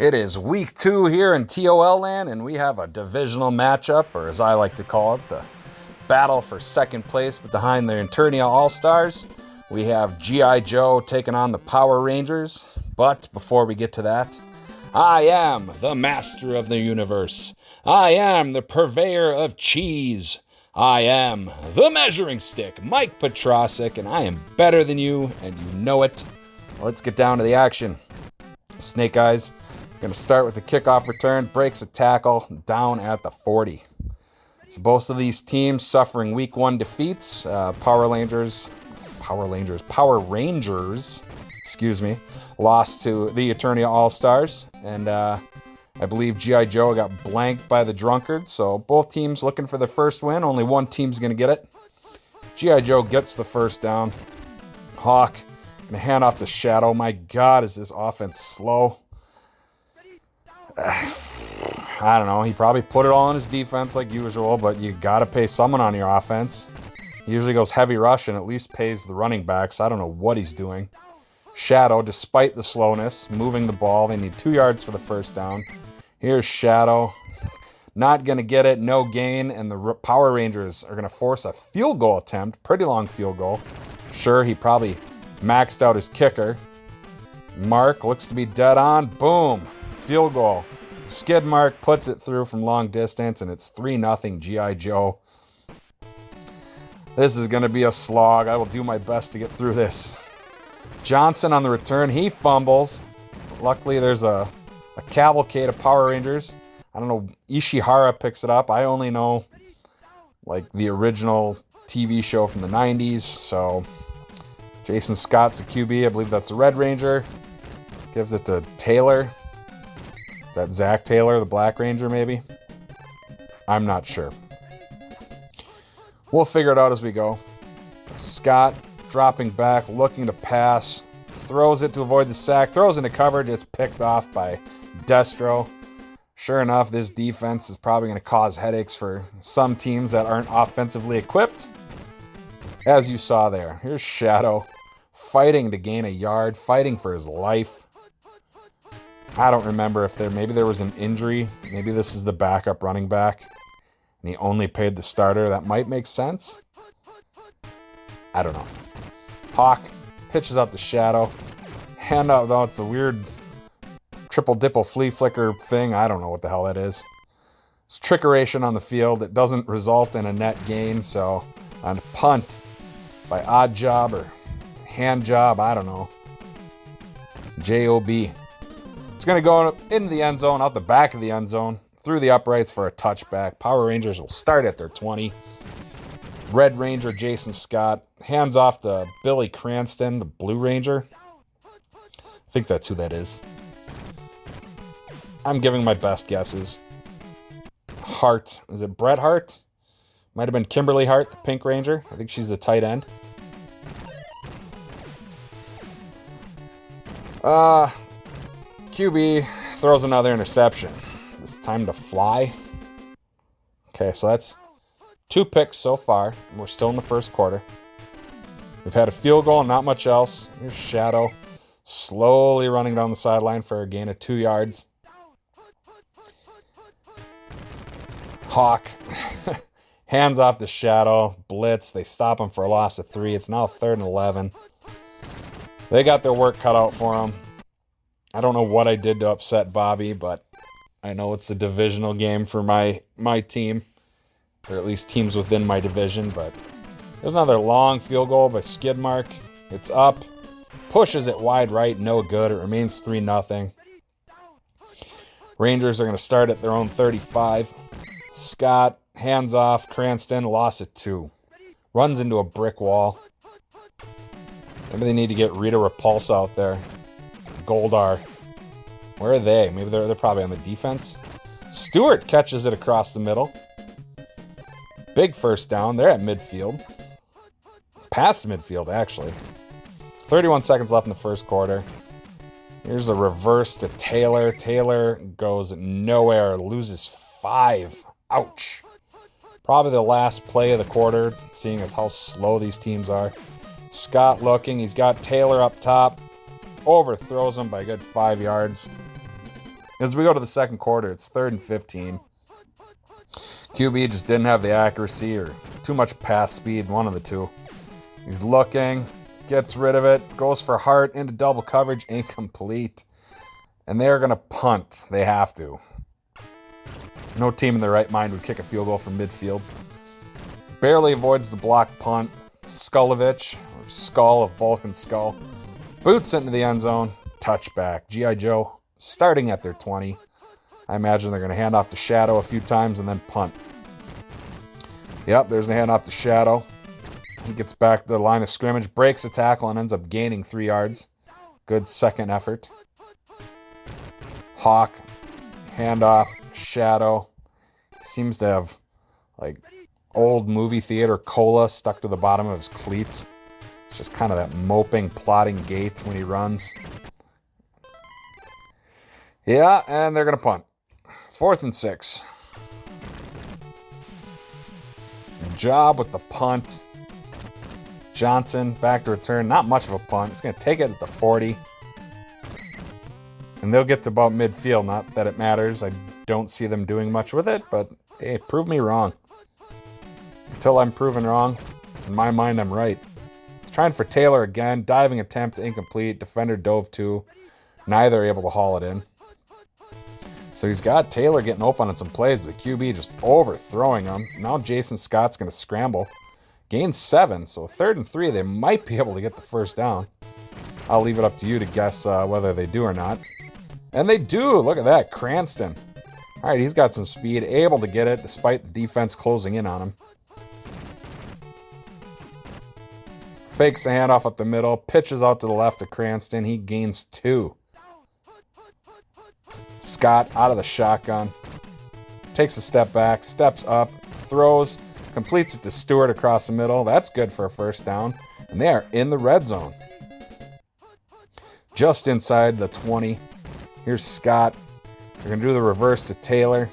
It is week 2 here in TOL land, and we have a divisional matchup, or as I like to call it, the battle for second place behind the Eternia All-Stars. We have G.I. Joe taking on the Power Rangers, but before we get to that, I am the master of the universe. I am the purveyor of cheese. I am the measuring stick, Mike Petrosic, and I am better than you, and you know it. Let's get down to the action. Snake Eyes going to start with a kickoff return, breaks a tackle down at the 40. So both of these teams suffering week 1 defeats. Power Rangers, lost to the Eternia All-Stars, and I believe G.I. Joe got blanked by the Drunkards, so both teams looking for their first win. Only one team's going to get it. G.I. Joe gets the first down. Hawk going to hand off to Shadow. My God, is this offense slow? I don't know. He probably put it all on his defense like usual, but you got to pay someone on your offense. He usually goes heavy rush and at least pays the running backs. I don't know what he's doing. Shadow, despite the slowness, moving the ball. They need 2 yards for the first down. Here's Shadow. Not going to get it. No gain. And the Power Rangers are going to force a field goal attempt. Pretty long field goal. Sure, he probably maxed out his kicker. Mark looks to be dead on. Boom. Field goal. Skid Mark puts it through from long distance, and it's 3-0 G.I. Joe. This is going to be a slog. I will do my best to get through this. Johnson on the return. He fumbles. Luckily, there's a cavalcade of Power Rangers. I don't know. Ishihara picks it up. I only know like the original TV show from the 90s. So Jason Scott's the QB. I believe that's the Red Ranger. Gives it to Taylor. Is that Zach Taylor, the Black Ranger, maybe? I'm not sure. We'll figure it out as we go. Scott dropping back, looking to pass. Throws it to avoid the sack. Throws into coverage. It's picked off by Destro. Sure enough, this defense is probably going to cause headaches for some teams that aren't offensively equipped. As you saw there. Here's Shadow fighting to gain a yard. Fighting for his life. I don't remember if maybe there was an injury. Maybe this is the backup running back, and he only paid the starter. That might make sense. I don't know. Hawk pitches out the Shadow. Hand out, though, it's a weird triple dipple flea flicker thing. I don't know what the hell that is. It's trickeration on the field. It doesn't result in a net gain, so on punt by odd job or hand job, I don't know. J-O-B. It's going to go into the end zone, out the back of the end zone, through the uprights for a touchback. Power Rangers will start at their 20. Red Ranger Jason Scott hands off to Billy Cranston, the Blue Ranger. I think that's who that is. I'm giving my best guesses. Hart. Is it Bret Hart? Might have been Kimberly Hart, the Pink Ranger. I think she's the tight end. QB throws another interception. It's time to fly. Okay, so that's 2 picks so far. And we're still in the first quarter. We've had a field goal and not much else. Here's Shadow slowly running down the sideline for a gain of 2 yards. Hawk hands off to Shadow. Blitz. They stop him for a loss of 3. It's now 3rd and 11. They got their work cut out for them. I don't know what I did to upset Bobby, but I know it's a divisional game for my team, or at least teams within my division. But there's another long field goal by Skidmark. It's up, pushes it wide right, no good. It remains 3-0. Rangers are going to start at their own 35. Scott hands off. Cranston loss of 2. Runs into a brick wall. Maybe they need to get Rita Repulsa out there. Goldar. Where are they? Maybe they're probably on the defense. Stewart catches it across the middle. Big first down. They're at midfield. Past midfield, actually. 31 seconds left in the first quarter. Here's a reverse to Taylor. Taylor goes nowhere. Loses 5. Ouch. Probably the last play of the quarter, seeing as how slow these teams are. Scott looking. He's got Taylor up top. Overthrows him by a good 5 yards. As we go to the second quarter, it's 3rd and 15. QB just didn't have the accuracy or too much pass speed, one of the two. He's looking, gets rid of it, goes for Hart into double coverage, incomplete. And they're going to punt. They have to. No team in their right mind would kick a field goal from midfield. Barely avoids the blocked punt. Skulovich, or Skull of Bulk and Skull, boots into the end zone. Touchback. G.I. Joe starting at their 20. I imagine they're going to hand off to Shadow a few times and then punt. Yep, there's the handoff to Shadow. He gets back to the line of scrimmage, breaks a tackle, and ends up gaining 3 yards. Good second effort. Hawk, handoff, Shadow. Seems to have, like, old movie theater cola stuck to the bottom of his cleats. It's just kind of that moping, plodding gait when he runs. Yeah, and they're going to punt. 4th and 6. Job with the punt. Johnson back to return. Not much of a punt. It's going to take it at the 40. And they'll get to about midfield. Not that it matters. I don't see them doing much with it, but hey, prove me wrong. Until I'm proven wrong, in my mind, I'm right. Trying for Taylor again. Diving attempt incomplete. Defender dove too. Neither able to haul it in. So he's got Taylor getting open on some plays, but the QB just overthrowing him. Now Jason Scott's going to scramble. Gains 7, so 3rd and 3, they might be able to get the first down. I'll leave it up to you to guess whether they do or not. And they do! Look at that, Cranston. Alright, he's got some speed, able to get it despite the defense closing in on him. Fakes the handoff up the middle, pitches out to the left to Cranston. He gains 2. Scott out of the shotgun. Takes a step back, steps up, throws, completes it to Stewart across the middle. That's good for a first down. And they are in the red zone. Just inside the 20. Here's Scott. They're going to do the reverse to Taylor.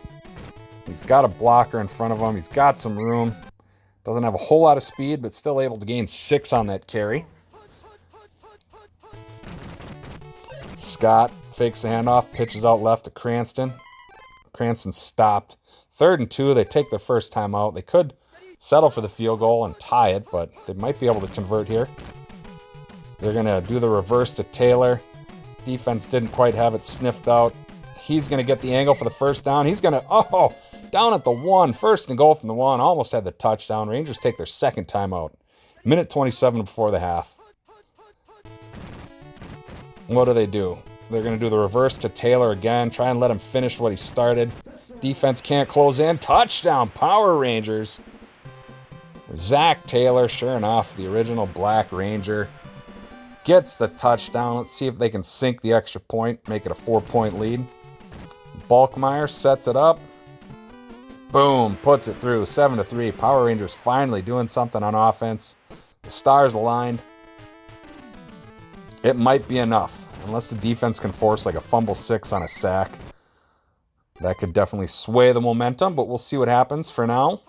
He's got a blocker in front of him. He's got some room. Doesn't have a whole lot of speed, but still able to gain 6 on that carry. Scott fakes the handoff, pitches out left to Cranston. Cranston stopped. 3rd and 2, they take their first time out. They could settle for the field goal and tie it, but they might be able to convert here. They're going to do the reverse to Taylor. Defense didn't quite have it sniffed out. He's going to get the angle for the first down. He's going to, down at the 1. 1st and goal from the 1. Almost had the touchdown. Rangers take their second timeout. Minute 27 before the half. What do? They're going to do the reverse to Taylor again. Try and let him finish what he started. Defense can't close in. Touchdown, Power Rangers. Zach Taylor, sure enough, the original Black Ranger, gets the touchdown. Let's see if they can sink the extra point, make it a 4-point lead. Balkmeyer sets it up. Boom, puts it through, 7-3. Power Rangers finally doing something on offense. The stars aligned. It might be enough, unless the defense can force like a fumble 6 on a sack. That could definitely sway the momentum, but we'll see what happens for now.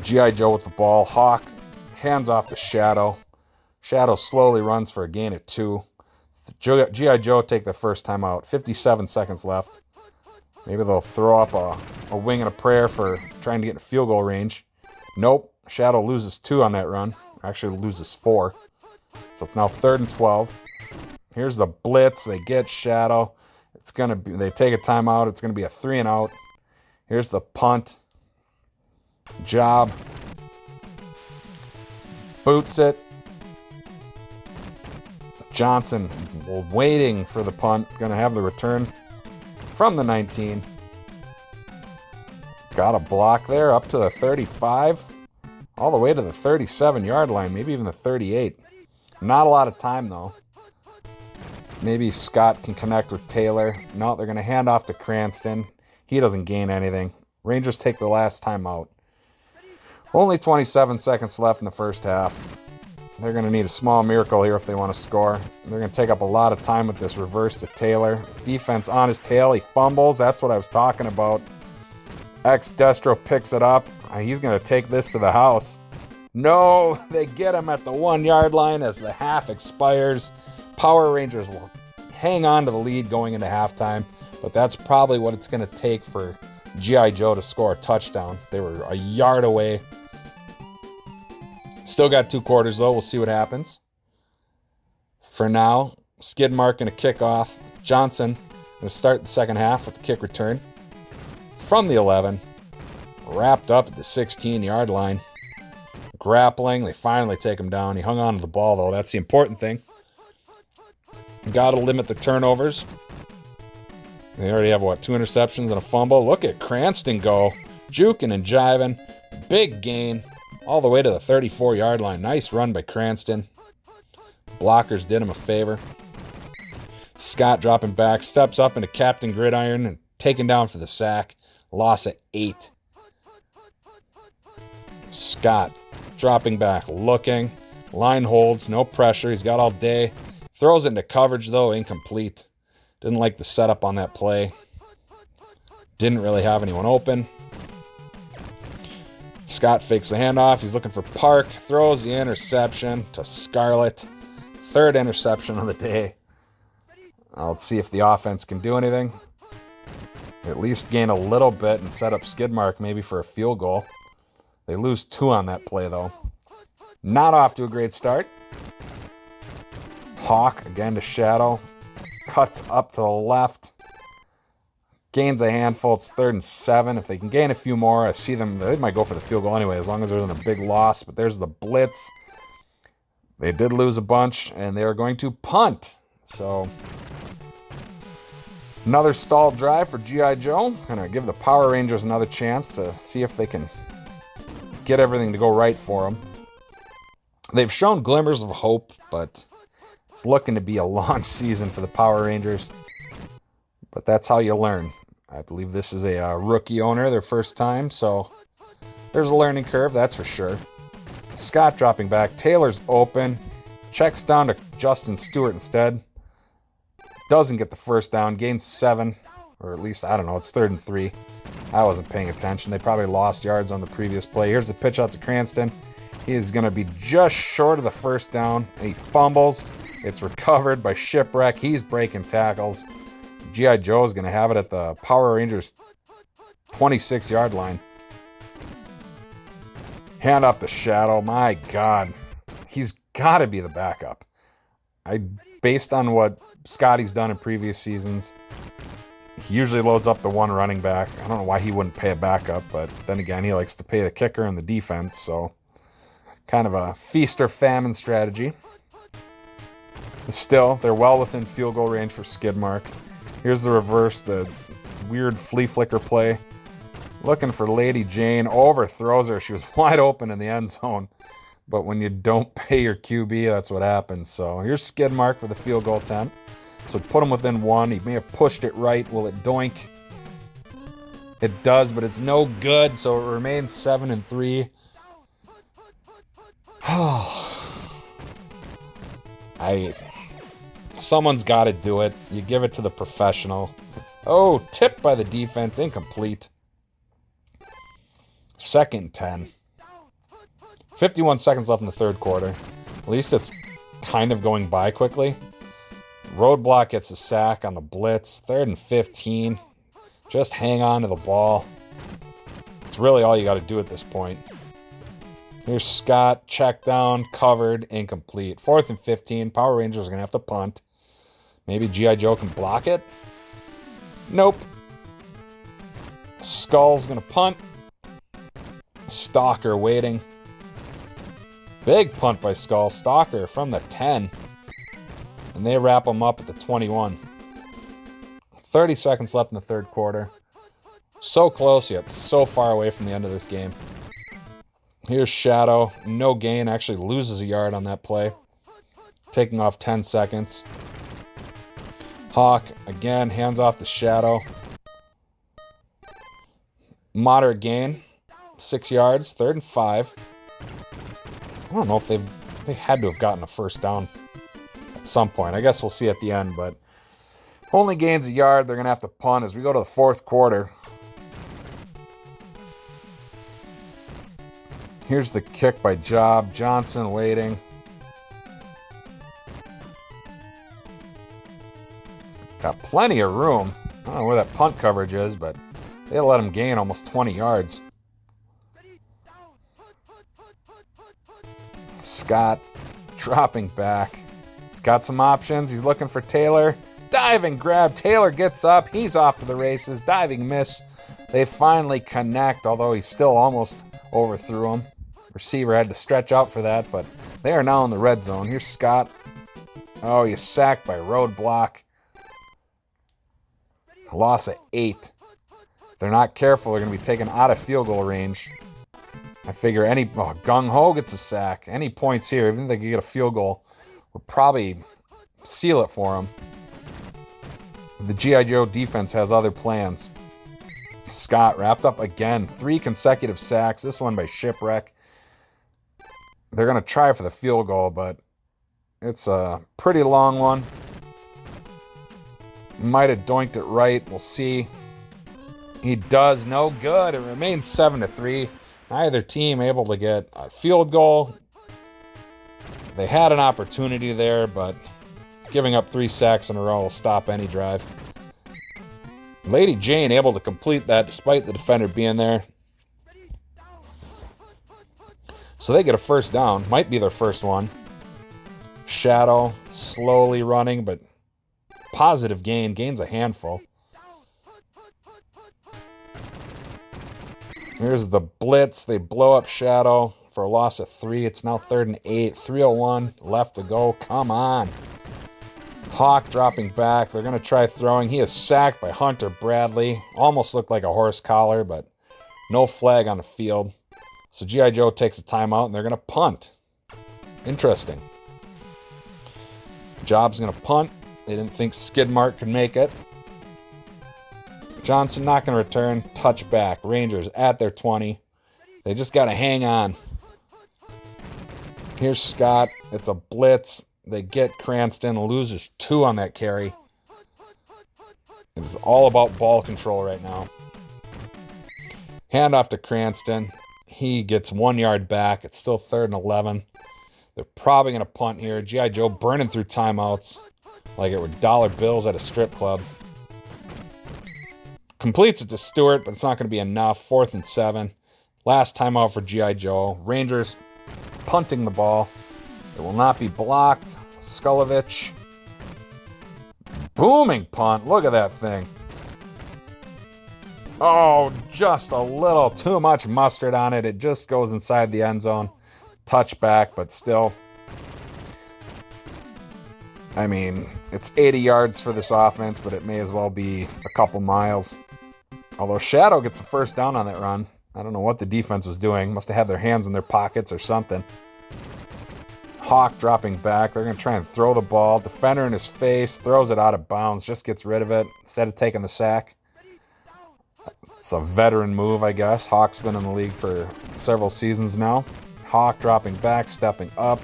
G.I. Joe with the ball. Hawk hands off to Shadow. Shadow slowly runs for a gain of 2. G.I. Joe take the first time out. 57 seconds left. Maybe they'll throw up a wing and a prayer for trying to get in field goal range. Nope. Shadow loses 2 on that run. Actually loses 4. So it's now 3rd and 12. Here's the blitz. They get Shadow. It's gonna be. They take a timeout. It's gonna be a 3 and out. Here's the punt. Job. Boots it. Johnson waiting for the punt. Gonna have the return from the 19. Got a block there up to the 35. All the way to the 37-yard line. Maybe even the 38. Not a lot of time, though. Maybe Scott can connect with Taylor. No, they're going to hand off to Cranston. He doesn't gain anything. Rangers take the last time out. Only 27 seconds left in the first half. They're going to need a small miracle here if they want to score. They're going to take up a lot of time with this reverse to Taylor. Defense on his tail. He fumbles. That's what I was talking about. Destro picks it up. He's going to take this to the house. No, they get him at the 1-yard line as the half expires. Power Rangers will hang on to the lead going into halftime. but that's probably what it's going to take for G.I. Joe to score a touchdown. They were a yard away. Still got 2 quarters, though. We'll see what happens. For now, Skidmark going to kick off. Johnson going to start the second half with the kick return from the 11. Wrapped up at the 16-yard line. Grappling. They finally take him down. He hung on to the ball, though. That's the important thing. Got to limit the turnovers. They already have, 2 interceptions and a fumble. Look at Cranston go. Juking and jiving. Big gain. All the way to the 34-yard line. Nice run by Cranston. Blockers did him a favor. Scott dropping back. Steps up into Captain Gridiron and taken down for the sack. Loss at 8. Scott dropping back. Looking. Line holds. No pressure. He's got all day. Throws it into coverage, though. Incomplete. Didn't like the setup on that play. Didn't really have anyone open. Scott fakes the handoff. He's looking for Park. Throws the interception to Scarlett. 3rd interception of the day. Let's see if the offense can do anything. At least gain a little bit and set up Skidmark maybe for a field goal. They lose 2 on that play, though. Not off to a great start. Hawk again to Shadow. Cuts up to the left. Gains a handful. It's 3rd and 7. If they can gain a few more, I see them. They might go for the field goal anyway, as long as there isn't a big loss. But there's the blitz. They did lose a bunch, and they are going to punt. So, another stalled drive for G.I. Joe. Going to give the Power Rangers another chance to see if they can get everything to go right for them. They've shown glimmers of hope, but it's looking to be a long season for the Power Rangers. But that's how you learn. I believe this is a rookie owner, their first time, so there's a learning curve, that's for sure. Scott dropping back. Taylor's open. Checks down to Justin Stewart instead. Doesn't get the first down. Gains 7. Or at least, I don't know, it's 3rd and 3. I wasn't paying attention. They probably lost yards on the previous play. Here's the pitch out to Cranston. He is going to be just short of the first down. And he fumbles. It's recovered by Shipwreck. He's breaking tackles. G.I. Joe is going to have it at the Power Rangers 26-yard line. Hand off to Shadow. My God. He's got to be the backup. Based on what Scotty's done in previous seasons, he usually loads up the one running back. I don't know why he wouldn't pay a backup, but then again, he likes to pay the kicker and the defense, so kind of a feast or famine strategy. Still, they're well within field goal range for Skidmark. Here's the reverse, the weird flea flicker play. Looking for Lady Jane, overthrows her. She was wide open in the end zone. But when you don't pay your QB, that's what happens. So here's Skidmark for the field goal attempt. So put him within 1. He may have pushed it right. Will it doink? It does, but it's no good. So it remains 7 and 3. Someone's got to do it. You give it to the professional. Oh, tipped by the defense. Incomplete. 2nd and 10. 51 seconds left in the 3rd quarter. At least it's kind of going by quickly. Roadblock gets a sack on the blitz. 3rd and 15. Just hang on to the ball. It's really all you got to do at this point. Here's Scott. Check down. Covered. Incomplete. 4th and 15. Power Rangers are going to have to punt. Maybe G.I. Joe can block it. Nope. Skull's going to punt. Stalker waiting. Big punt by Skull. Stalker from the 10. And they wrap him up at the 21. 30 seconds left in the 3rd quarter. So close, yet so far away from the end of this game. Here's Shadow. No gain. Actually loses a yard on that play. Taking off 10 seconds. Hawk, again, hands off to Shadow. Moderate gain. 6 yards. 3rd and 5. I don't know if they had to have gotten a first down at some point. I guess we'll see at the end, but only gains a yard. They're going to have to punt as we go to the 4th quarter. Here's the kick by Job. Johnson waiting. Got plenty of room. don't know where that punt coverage is, but they let him gain almost 20 yards. Scott dropping back. He's got some options. He's looking for Taylor. Diving grab. Taylor gets up. He's off to the races. Diving miss. They finally connect, although he still almost overthrew him. Receiver had to stretch out for that, but they are now in the red zone. Here's Scott. Oh, he's sacked by Roadblock. Loss of 8. If they're not careful, they're going to be taken out of field goal range. I figure Gung Ho gets a sack. Any points here, even if they could get a field goal, would probably seal it for them. The G.I. Joe defense has other plans. Scott wrapped up again. 3 consecutive sacks. This one by Shipwreck. They're going to try for the field goal, but it's a pretty long one. Might have doinked it right. We'll see. He does. No good. It remains 7-3. Neither team able to get a field goal. They had an opportunity there, but giving up 3 sacks in a row will stop any drive. Lady Jane able to complete that despite the defender being there. So they get a first down. Might be their first one. Shadow slowly running, but positive gain. Gains a handful. Here's the blitz. They blow up Shadow for a loss of 3. It's now 3rd and 8. 3:01 left to go. Come on. Hawk dropping back. They're going to try throwing. He is sacked by Hunter Bradley. Almost looked like a horse collar, but no flag on the field. So G.I. Joe takes a timeout, and they're going to punt. Interesting. Job's going to punt. They didn't think Skidmark could make it. Johnson not going to return. Touchback. Rangers at their 20. They just got to hang on. Here's Scott. It's a blitz. They get Cranston. Loses 2 on that carry. It's all about ball control right now. Handoff to Cranston. He gets 1 yard back. It's still 3rd and 11. They're probably going to punt here. G.I. Joe burning through timeouts like it were dollar bills at a strip club. Completes it to Stewart, but it's not going to be enough. 4th and 7. Last timeout for G.I. Joe. Rangers punting the ball. It will not be blocked. Skulovich. Booming punt. Look at that thing. Oh, just a little too much mustard on it. It just goes inside the end zone. Touchback, but still. I mean, it's 80 yards for this offense, but it may as well be a couple miles. Although Shadow gets a first down on that run. I don't know what the defense was doing. Must have had their hands in their pockets or something. Hawk dropping back. They're going to try and throw the ball. Defender in his face. Throws it out of bounds. Just gets rid of it instead of taking the sack. It's a veteran move, I guess. Hawk's been in the league for several seasons now. Hawk dropping back, stepping up.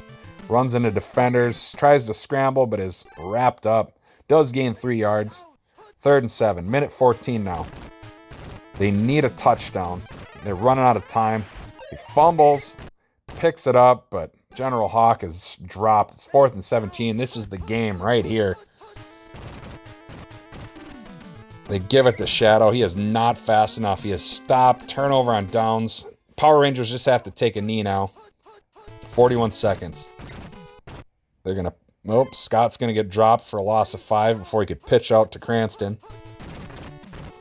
Runs into defenders. Tries to scramble, but is wrapped up. Does gain 3 yards. 3rd and 7. Minute 14 now. They need a touchdown. They're running out of time. He fumbles. Picks it up, but General Hawk is dropped. It's 4th and 17. This is the game right here. They give it to Shadow. He is not fast enough. He has stopped. Turnover on downs. Power Rangers just have to take a knee now. 41 seconds. They're going to... Nope, Scott's going to get dropped for a loss of 5 before he could pitch out to Cranston.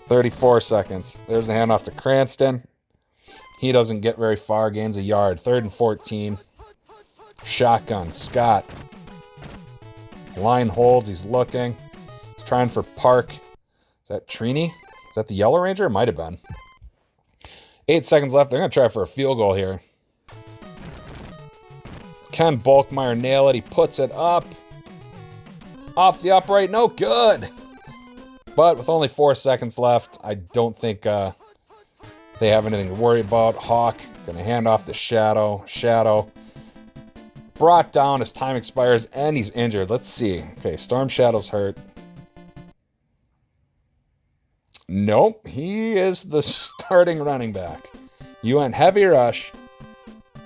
34 seconds. There's a handoff to Cranston. He doesn't get very far. Gains a yard. 3rd and 14. Shotgun. Scott. Line holds. He's looking. He's trying for Park. Is that Trini? Is that the Yellow Ranger? It might have been. 8 seconds left. They're going to try for a field goal here. Can Bulkmeyer nail it? He puts it up. Off the upright. No good. But with only 4 seconds left, I don't think they have anything to worry about. Hawk going to hand off to Shadow. Shadow brought down as time expires, and he's injured. Let's see. Okay, Storm Shadow's hurt. Nope, he is the starting running back. You went heavy rush,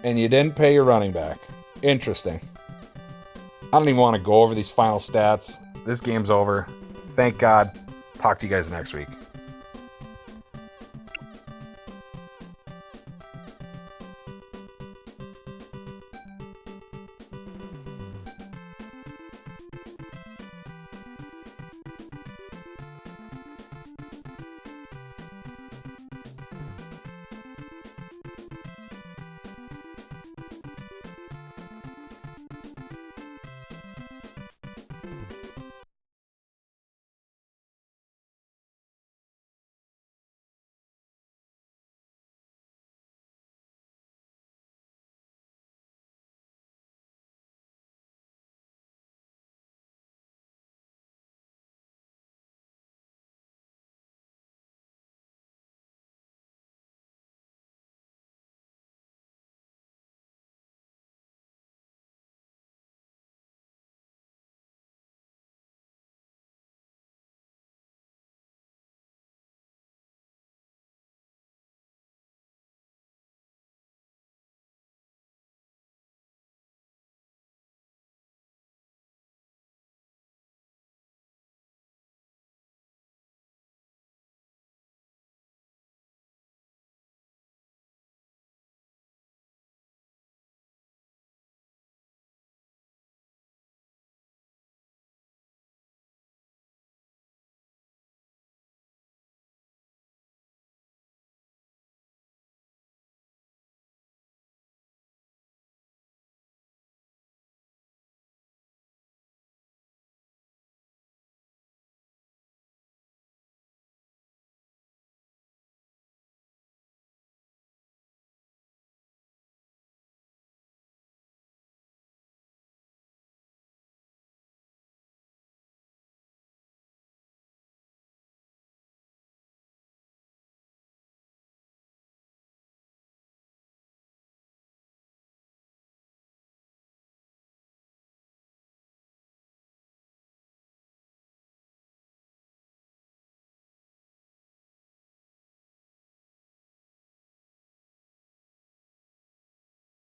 and you didn't pay your running back. Interesting. I don't even want to go over these final stats. This game's over. Thank God. Talk to you guys next week.